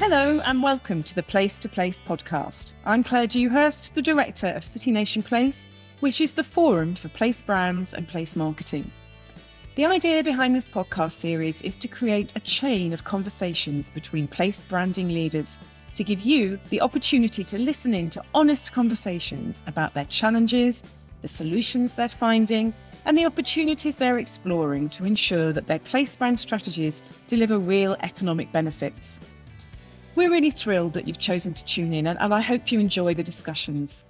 Hello and welcome to the Place to Place podcast. I'm Claire Dewhurst, the director of City Nation Place, which is the forum for place brands and place marketing. The idea behind this podcast series is to create a chain of conversations between place branding leaders to give you the opportunity to listen in to honest conversations about their challenges, the solutions they're finding, and the opportunities they're exploring to ensure that their place brand strategies deliver real economic benefits. We're really thrilled that you've chosen to tune in, and I hope you enjoy the discussions.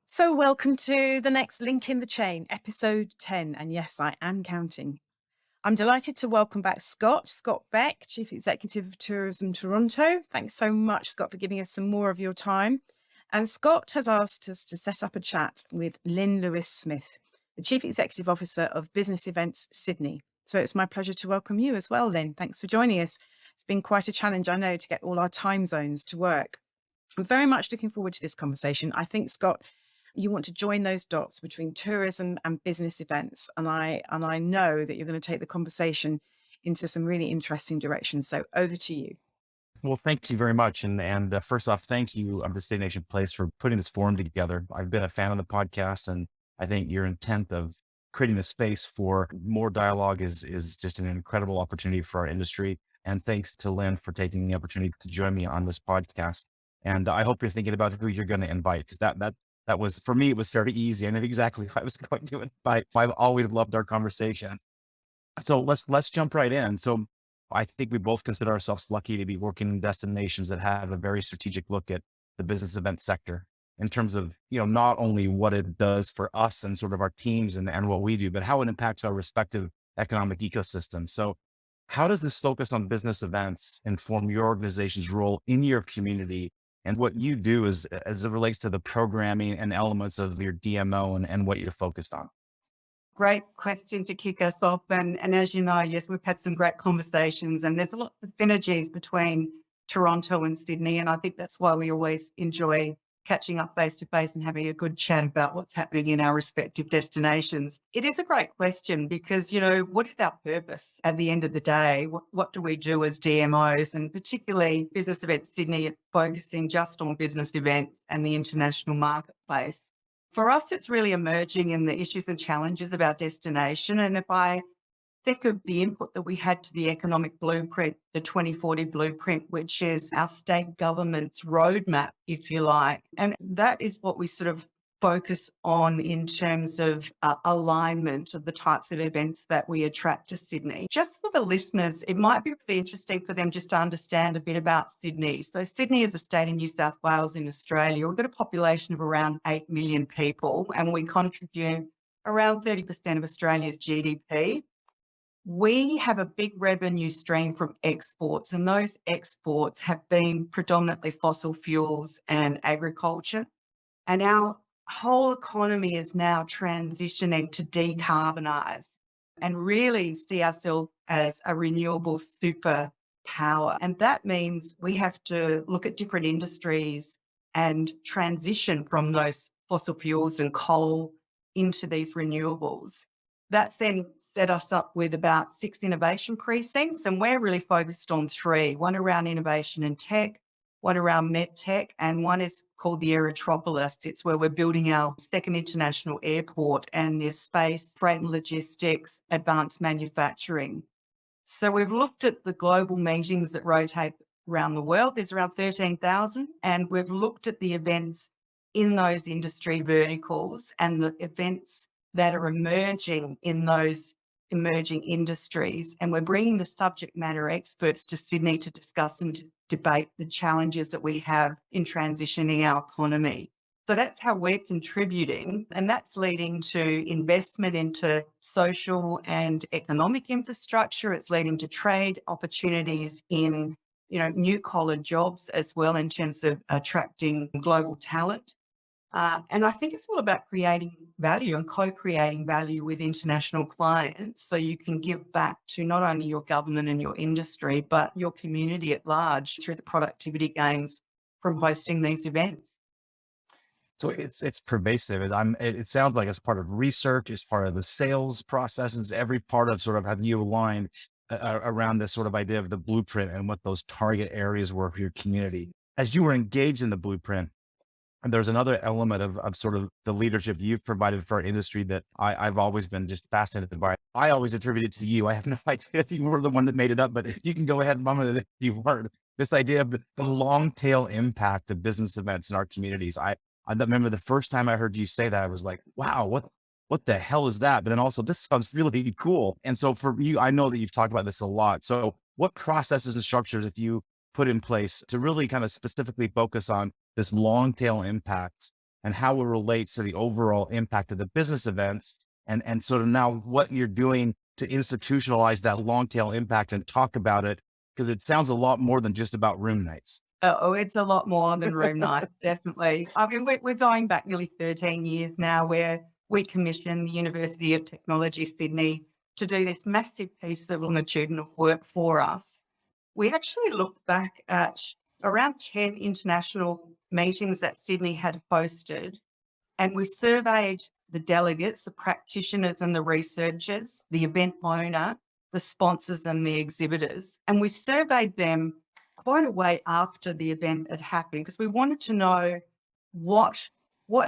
So welcome to the next link in the chain, episode 10. And yes, I am counting. I'm delighted to welcome back Scott Beck, Chief Executive of Tourism Toronto. Thanks so much, Scott, for giving us some more of your time. And Scott has asked us to set up a chat with Lyn Lewis-Smith, the Chief Executive Officer of Business Events Sydney. So it's my pleasure to welcome you as well, Lyn. Thanks for joining us. It's been quite a challenge, I know, to get all our time zones to work. I'm very much looking forward to this conversation. I think, Scott, you want to join those dots between tourism and business events. And I know that you're going to take the conversation into some really interesting directions. So over to you. Well, thank you very much. And first off, thank you, the State Nation Place, for putting this forum together. I've been a fan of the podcast, and I think your intent of creating the space for more dialogue is just an incredible opportunity for our industry. And thanks to Lyn for taking the opportunity to join me on this podcast. And I hope you're thinking about who you're going to invite, because that was, for me, it was very easy. I knew exactly who I was going to invite. I've always loved our conversation. So let's jump right in. So I think we both consider ourselves lucky to be working in destinations that have a very strategic look at the business event sector in terms of, not only what it does for us and sort of our teams and what we do, but how it impacts our respective economic ecosystem. So how does this focus on business events inform your organization's role in your community and what you do as it relates to the programming and elements of your DMO and what you're focused on? Great question to kick us off. And as you know, yes, we've had some great conversations, and there's a lot of synergies between Toronto and Sydney. And I think that's why we always enjoy catching up face to face and having a good chat about what's happening in our respective destinations. It is a great question because, what is our purpose at the end of the day? What do we do as DMOs, and particularly Business Events Sydney, focusing just on business events and the international marketplace? For us, it's really emerging in the issues and challenges of our destination. And if I think of the input that we had to the economic blueprint, the 2040 blueprint, which is our state government's roadmap, if you like, and that is what we sort of focus on in terms of alignment of the types of events that we attract to Sydney. Just for the listeners, it might be really interesting for them just to understand a bit about Sydney. So Sydney is a state in New South Wales in Australia. We've got a population of around 8 million people, and we contribute around 30% of Australia's GDP. We have a big revenue stream from exports, and those exports have been predominantly fossil fuels and agriculture. And our whole economy is now transitioning to decarbonise and really see ourselves as a renewable superpower. And that means we have to look at different industries and transition from those fossil fuels and coal into these renewables. That's then set us up with about 6 innovation precincts, and we're really focused on 3, one around innovation and tech, one around med tech, and one is called the Aerotropolis. It's where we're building our second international airport, and there's space, freight and logistics, advanced manufacturing. So we've looked at the global meetings that rotate around the world. There's around 13,000, and we've looked at the events in those industry verticals and the events that are emerging in those emerging industries. And we're bringing the subject matter experts to Sydney to discuss and to debate the challenges that we have in transitioning our economy. So that's how we're contributing, and that's leading to investment into social and economic infrastructure. It's leading to trade opportunities in, new collar jobs as well in terms of attracting global talent. And I think it's all about creating value and co-creating value with international clients so you can give back to not only your government and your industry, but your community at large through the productivity gains from hosting these events. So it's pervasive. It sounds like it's part of research, it's part of the sales processes, every part of sort of have you aligned around this sort of idea of the blueprint and what those target areas were for your community. As you were engaged in the blueprint, and there's another element of sort of the leadership you've provided for our industry that I've always been just fascinated by. I always attribute it to you. I have no idea if you were the one that made it up, but you can go ahead and mum it if you weren't. This idea of the long tail impact of business events in our communities. I remember the first time I heard you say that, I was like, wow, what the hell is that? But then also, this sounds really cool. And so for you, I know that you've talked about this a lot. So what processes and structures have you put in place to really kind of specifically focus on this long tail impact and how it relates to the overall impact of the business events, and sort of now what you're doing to institutionalize that long tail impact and talk about it? Because it sounds a lot more than just about room nights. Oh, it's a lot more than room night, definitely. I mean, we're going back nearly 13 years now, where we commissioned the University of Technology, Sydney, to do this massive piece of longitudinal work for us. We actually looked back at around 10 international meetings that Sydney had hosted, and we surveyed the delegates, the practitioners and the researchers, the event owner, the sponsors and the exhibitors. And we surveyed them quite a way after the event had happened, because we wanted to know what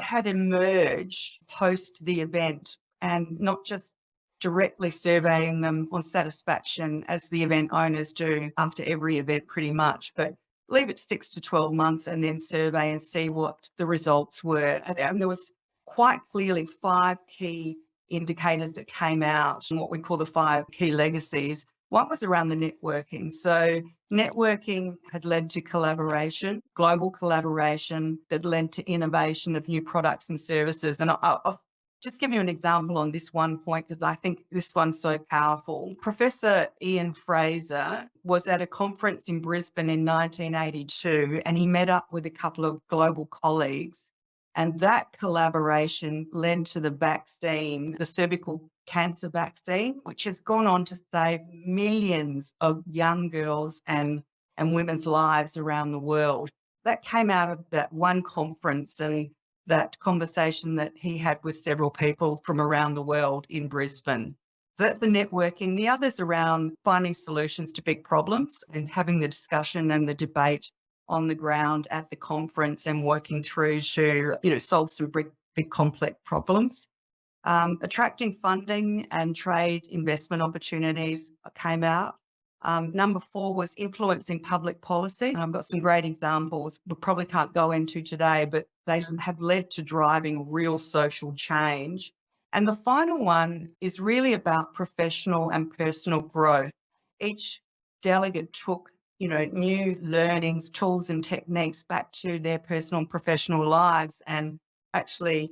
had emerged post the event, and not just directly surveying them on satisfaction as the event owners do after every event pretty much, but leave it 6 to 12 months and then survey and see what the results were. And there was quite clearly 5 key indicators that came out, and what we call the 5 key legacies. One was around the networking. So networking had led to collaboration, global collaboration that led to innovation of new products and services. And I'll just give you an example on this one point, because I think this one's so powerful. Professor Ian Fraser was at a conference in Brisbane in 1982, and he met up with a couple of global colleagues. And that collaboration led to the vaccine, the cervical cancer vaccine, which has gone on to save millions of young girls and women's lives around the world. That came out of that one conference and that conversation that he had with several people from around the world in Brisbane. That's the networking. The other's around finding solutions to big problems and having the discussion and the debate on the ground at the conference and working through to, solve some big complex problems. Attracting funding and trade investment opportunities came out. Number 4 was influencing public policy. I've got some great examples we probably can't go into today, but they have led to driving real social change. And the final one is really about professional and personal growth. Each delegate took, new learnings, tools and techniques back to their personal and professional lives, and actually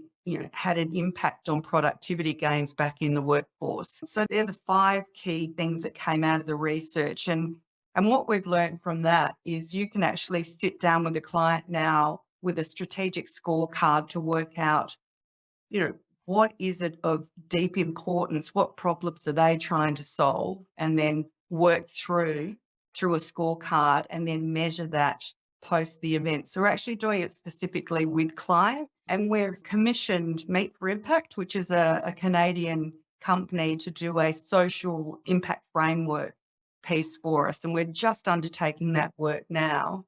had an impact on productivity gains back in the workforce. So they're the 5 key things that came out of the research. And what we've learned from that is you can actually sit down with a client now with a strategic scorecard to work out, what is it of deep importance? What problems are they trying to solve? And then work through a scorecard and then measure that post the event. So we're actually doing it specifically with clients, and we're commissioned Meet for Impact, which is a Canadian company, to do a social impact framework piece for us. And we're just undertaking that work now.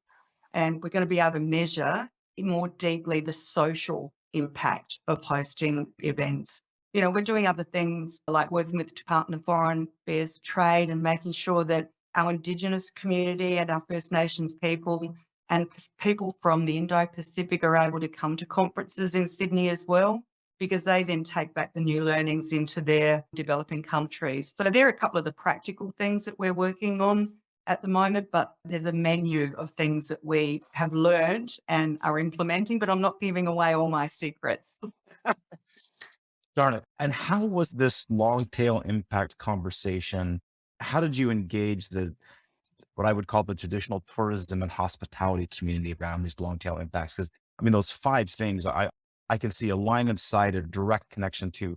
And we're going to be able to measure more deeply the social impact of hosting events. We're doing other things like working with the Department of Foreign Affairs, Trade, and making sure that our Indigenous community and our First Nations people and people from the Indo-Pacific are able to come to conferences in Sydney as well, because they then take back the new learnings into their developing countries. So there are a couple of the practical things that we're working on at the moment, but there's a menu of things that we have learned and are implementing, but I'm not giving away all my secrets. Darn it. And how was this long tail impact conversation? How did you engage what I would call the traditional tourism and hospitality community around these long tail impacts? Because those 5 things, I can see a line of sight, a direct connection to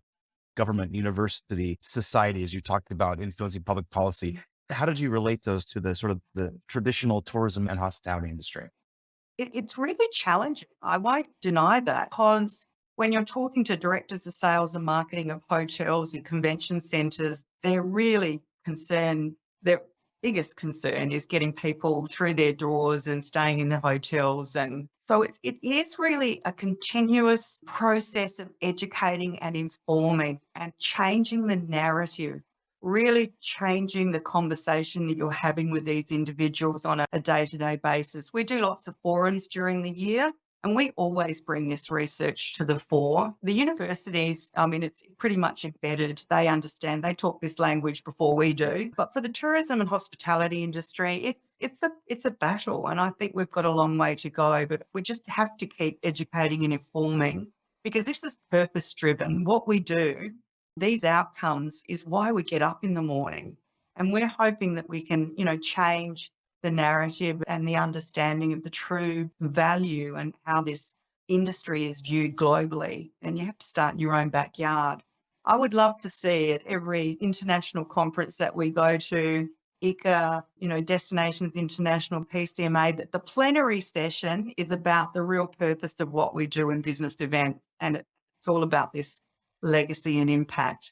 government, university, society, as you talked about, influencing public policy. How did you relate those to the sort of the traditional tourism and hospitality industry? It's really challenging. I won't deny that, because when you're talking to directors of sales and marketing of hotels and convention centres, they're really concerned their biggest concern is getting people through their doors and staying in the hotels. And so it is really a continuous process of educating and informing and changing the narrative, really changing the conversation that you're having with these individuals on a day-to-day basis. We do lots of forums during the year, and we always bring this research to the fore. The universities, I mean, it's pretty much embedded. They understand, they talk this language before we do. But for the tourism and hospitality industry, it's a battle. And I think we've got a long way to go, but we just have to keep educating and informing, because this is purpose driven. What we do, these outcomes, is why we get up in the morning. And we're hoping that we can, change the narrative and the understanding of the true value and how this industry is viewed globally. And you have to start in your own backyard. I would love to see at every international conference that we go to, ICA, Destinations International, PCMA, that the plenary session is about the real purpose of what we do in business events. And it's all about this legacy and impact.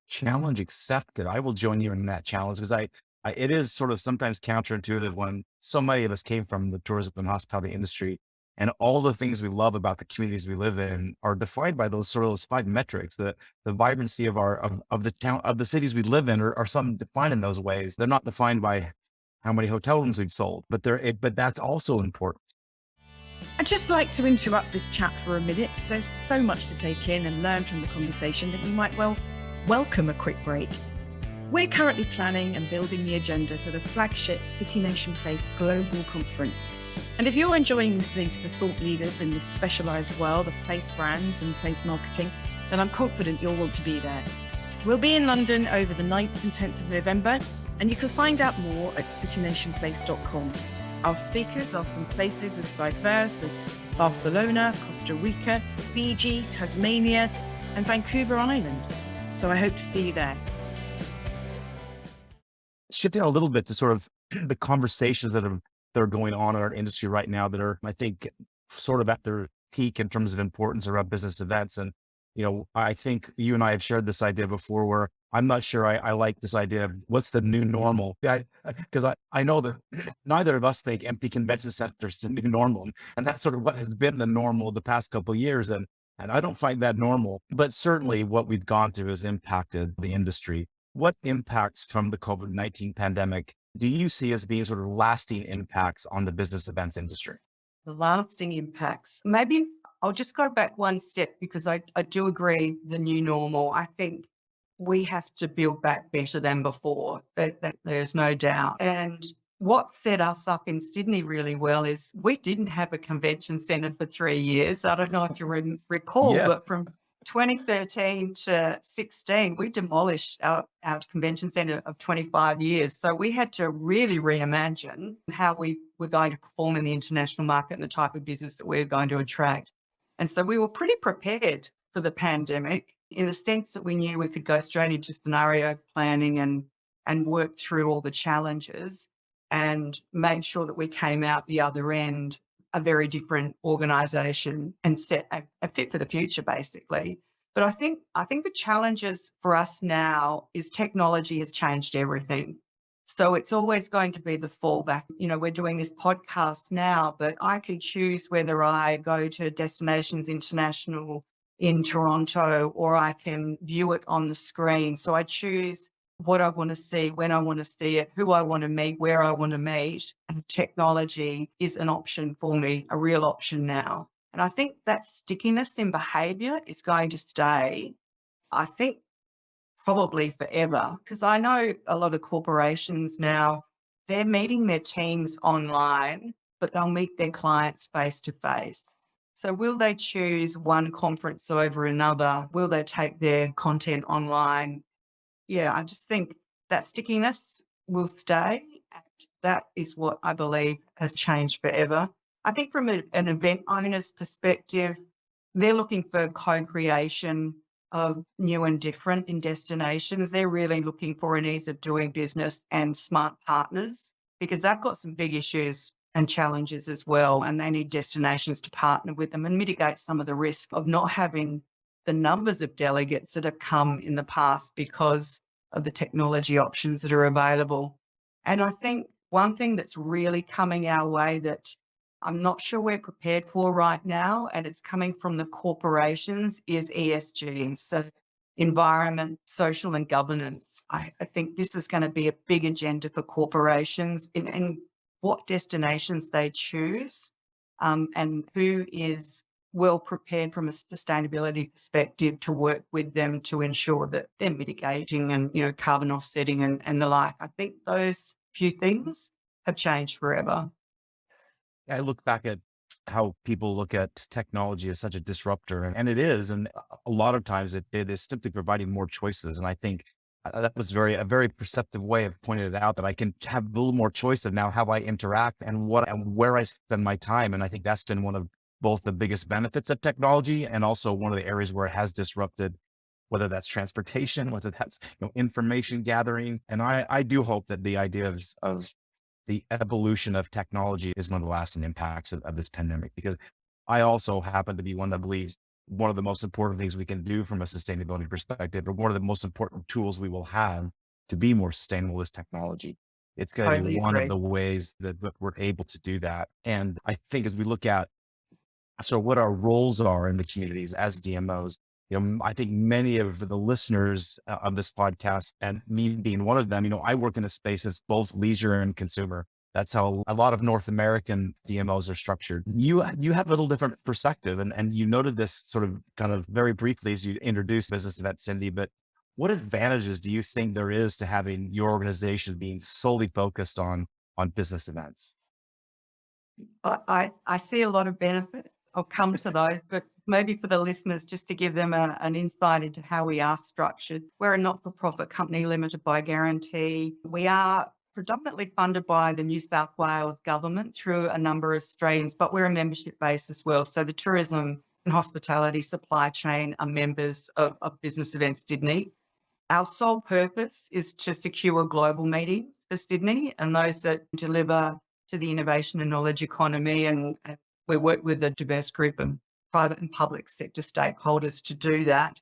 Challenge accepted. I will join you in that challenge, because it is sort of sometimes counterintuitive when so many of us came from the tourism and hospitality industry, and all the things we love about the communities we live in are defined by those 5 metrics. The vibrancy of the town, of the cities we live in, are some defined in those ways. They're not defined by how many hotel rooms we've sold, but that's also important. I'd just like to interrupt this chat for a minute. There's so much to take in and learn from the conversation that you might welcome a quick break. We're currently planning and building the agenda for the flagship City Nation Place Global Conference. And if you're enjoying listening to the thought leaders in this specialised world of place brands and place marketing, then I'm confident you'll want to be there. We'll be in London over the 9th and 10th of November, and you can find out more at citynationplace.com. Our speakers are from places as diverse as Barcelona, Costa Rica, Fiji, Tasmania, and Vancouver Island. So I hope to see you there. Shifting a little bit to sort of the conversations that are going on in our industry right now that are, I think, sort of at their peak in terms of importance around business events. And, I think you and I have shared this idea before, where I'm not sure I like this idea of what's the new normal. Because I know that neither of us think empty convention centers is the new normal. And that's sort of what has been the normal the past couple of years. And I don't find that normal, but certainly what we've gone through has impacted the industry. What impacts from the COVID-19 pandemic do you see as being sort of lasting impacts on the business events industry? The lasting impacts. Maybe I'll just go back one step, because I do agree the new normal. I think we have to build back better than before. That there's no doubt. And what set us up in Sydney really well is we didn't have a convention centre for 3 years. I don't know if you recall, but from 2013 to 16, we demolished our convention centre of 25 years. So we had to really reimagine how we were going to perform in the international market and the type of business that we were going to attract. And so we were pretty prepared for the pandemic, in the sense that we knew we could go straight into scenario planning and work through all the challenges and make sure that we came out the other end a very different organisation and set a fit for the future, basically. But I think the challenges for us now is technology has changed everything. So it's always going to be the fallback. We're doing this podcast now, but I can choose whether I go to Destinations International in Toronto or I can view it on the screen. So I choose what I want to see, when I want to see it, who I want to meet, where I want to meet. And technology is an option for me, a real option now. And I think that stickiness in behaviour is going to stay, I think, probably forever. Because I know a lot of corporations now, they're meeting their teams online, but they'll meet their clients face to face. So will they choose one conference over another? Will they take their content online? Yeah, I just think that stickiness will stay. And that is what I believe has changed forever. I think from an event owner's perspective, they're looking for co-creation of new and different in destinations. They're really looking for an ease of doing business and smart partners, because they've got some big issues and challenges as well. And they need destinations to partner with them and mitigate some of the risk of not having the numbers of delegates that have come in the past because of the technology options that are available. And I think one thing that's really coming our way that I'm not sure we're prepared for right now, and it's coming from the corporations, is ESG. So environment, social and governance. I think this is going to be a big agenda for corporations in what destinations they choose, and who is well prepared from a sustainability perspective to work with them to ensure that they're mitigating and, carbon offsetting and the like. I think those few things have changed forever. I look back at how people look at technology as such a disruptor, and it is. And a lot of times it is simply providing more choices. And I think that was a very perceptive way of pointing it out, that I can have a little more choice of now how I interact and what and where I spend my time. And I think that's been one of both the biggest benefits of technology, and also one of the areas where it has disrupted, whether that's transportation, whether that's information gathering. And I do hope that the idea of the evolution of technology is one of the lasting impacts of this pandemic, because I also happen to be one that believes one of the most important things we can do from a sustainability perspective, or one of the most important tools we will have to be more sustainable, is technology. It's going to Totally be one of agree. the ways that we're able to do that. And I think as we look at what our roles are in the communities as DMOs, I think many of the listeners of this podcast, and me being one of them, I work in a space that's both leisure and consumer. That's how a lot of North American DMOs are structured. You have a little different perspective, and you noted this sort of kind of very briefly as you introduced business event, Cindy, but what advantages do you think there is to having your organization being solely focused on business events? I see a lot of benefit. I'll come to those, but maybe for the listeners, just to give them an insight into how we are structured. We're a not-for-profit company limited by guarantee. We are predominantly funded by the New South Wales government through a number of streams, but we're a membership base as well. So the tourism and hospitality supply chain are members of Business Events Sydney. Our sole purpose is to secure global meetings for Sydney and those that deliver to the innovation and knowledge economy. And we work with a diverse group of private and public sector stakeholders to do that.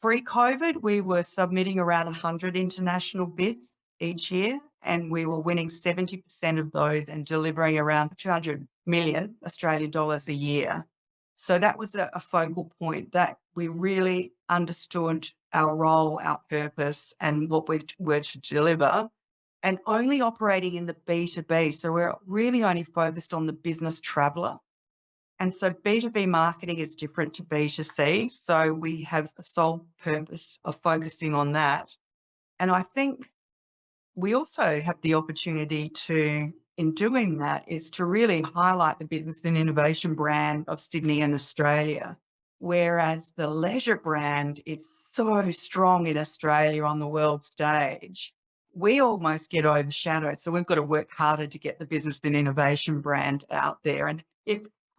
Pre-COVID, we were submitting around 100 international bids each year, and we were winning 70% of those and delivering around 200 million Australian dollars a year. So that was a focal point that we really understood our role, our purpose, and what we were to deliver, and only operating in the B2B. So we're really only focused on the business traveller. And so B2B marketing is different to B2C. So we have a sole purpose of focusing on that. And I think we also have the opportunity to, in doing that, is to really highlight the business and innovation brand of Sydney and Australia. Whereas the leisure brand is so strong in Australia on the world stage, we almost get overshadowed. So we've got to work harder to get the business and innovation brand out there. And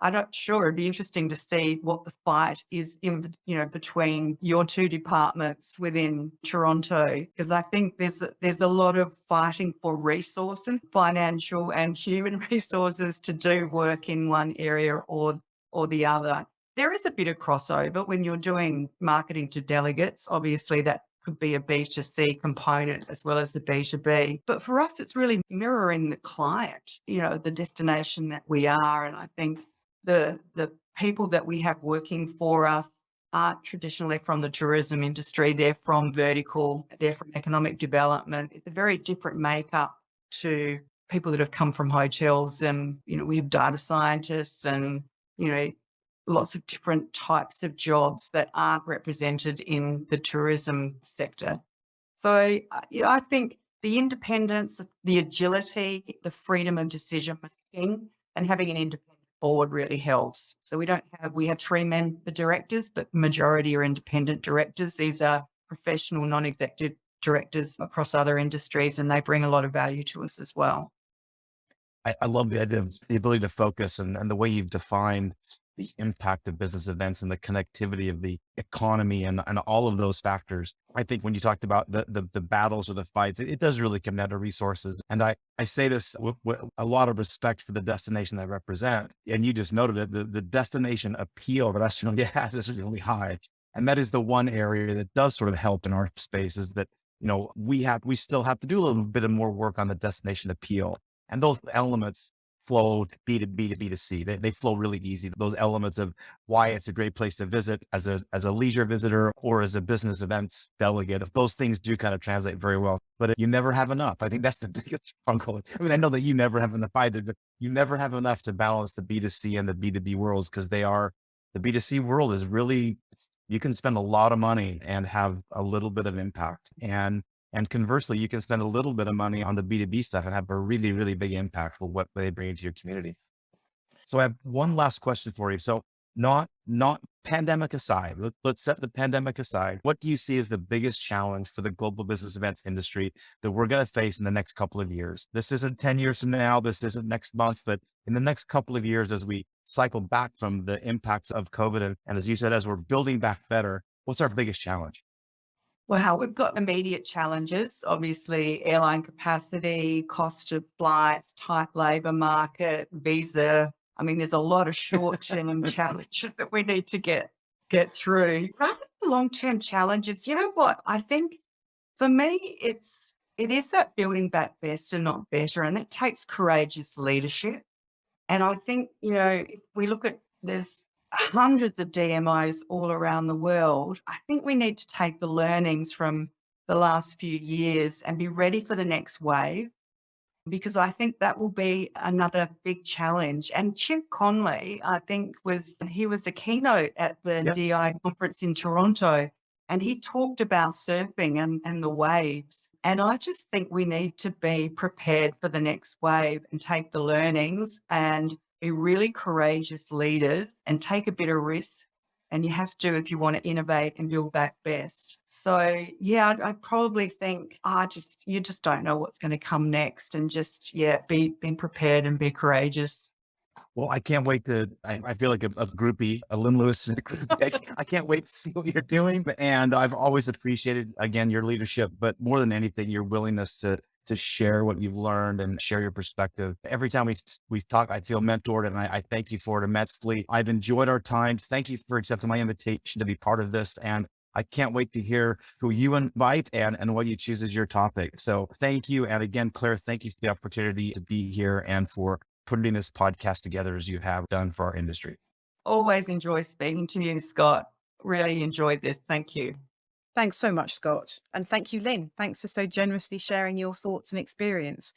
I'm not sure, it'd be interesting to see what the fight is in, between your two departments within Toronto, because I think there's a lot of fighting for resources, financial and human resources, to do work in one area or the other. There is a bit of crossover when you're doing marketing to delegates. Obviously, that could be a B2C component as well as the B2B. But for us, it's really mirroring the client, the destination that we are. And I think the people that we have working for us aren't traditionally from the tourism industry. They're from vertical, they're from economic development. It's a very different makeup to people that have come from hotels. And, we have data scientists and, lots of different types of jobs that aren't represented in the tourism sector. So, I think the independence, the agility, the freedom of decision making, and having an independent board really helps. So we have 3 member directors, but the majority are independent directors. These are professional, non-executive directors across other industries, and they bring a lot of value to us as well. I love the idea of the ability to focus, and the way you've defined the impact of business events and the connectivity of the economy and all of those factors. I think when you talked about the battles or the fights, it does really come down to resources. And I say this with a lot of respect for the destination I represent. And you just noted it, the destination appeal that Australia has is really high. And that is the one area that does sort of help in our space, is that we still have to do a little bit of more work on the destination appeal. And those elements flow to B2B to B2C. They flow really easy. Those elements of why it's a great place to visit as a leisure visitor or as a business events delegate. If those things do kind of translate very well, but you never have enough. I think that's the biggest struggle. I mean, I know that you never have enough either, but you never have enough to balance the B2C and the B2B worlds, because the B2C world is really, you can spend a lot of money and have a little bit of impact. And conversely, you can spend a little bit of money on the B2B stuff and have a really, really big impact for what they bring into your community. So I have one last question for you. So not pandemic aside, let's set the pandemic aside. What do you see as the biggest challenge for the global business events industry that we're going to face in the next couple of years? This isn't 10 years from now. This isn't next month, but in the next couple of years, as we cycle back from the impacts of COVID, and as you said, as we're building back better, what's our biggest challenge? Well, we've got immediate challenges, obviously airline capacity, cost of flights, tight labour market, visa. I mean, there's a lot of short-term challenges that we need to get through. Rather than long-term challenges, you know what? I think for me, it is that building back best and not better, and that takes courageous leadership. And I think, if we look at there's hundreds of DMOs all around the world, I think we need to take the learnings from the last few years and be ready for the next wave, because I think that will be another big challenge. And Chip Conley, I think he was the keynote at the DI conference in Toronto, and he talked about surfing and the waves. And I just think we need to be prepared for the next wave and take the learnings and be really courageous leaders and take a bit of risk. And you have to, if you want to innovate and build back best. So yeah, I probably think you just don't know what's going to come next, and just, be prepared and be courageous. Well, I can't wait I feel like a groupie, a Lyn Lewis-Smith groupie. I can't wait to see what you're doing. And I've always appreciated, again, your leadership, but more than anything, your willingness to share what you've learned and share your perspective. Every time we talk, I feel mentored, and I thank you for it immensely. I've enjoyed our time. Thank you for accepting my invitation to be part of this. And I can't wait to hear who you invite and what you choose as your topic. So thank you. And again, Claire, thank you for the opportunity to be here and for putting this podcast together as you have done for our industry. Always enjoy speaking to you, Scott. Really enjoyed this. Thank you. Thanks so much, Scott. And thank you, Lyn. Thanks for so generously sharing your thoughts and experience.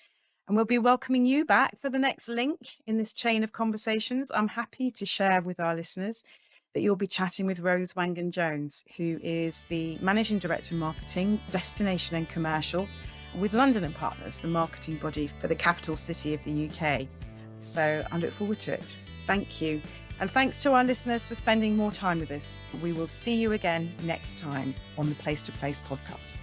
And we'll be welcoming you back for the next link in this chain of conversations. I'm happy to share with our listeners that you'll be chatting with Rose Wangan-Jones, who is the Managing Director Marketing, Destination and Commercial with London & Partners, the marketing body for the capital city of the UK. So I look forward to it. Thank you. And thanks to our listeners for spending more time with us. We will see you again next time on the Place to Place podcast.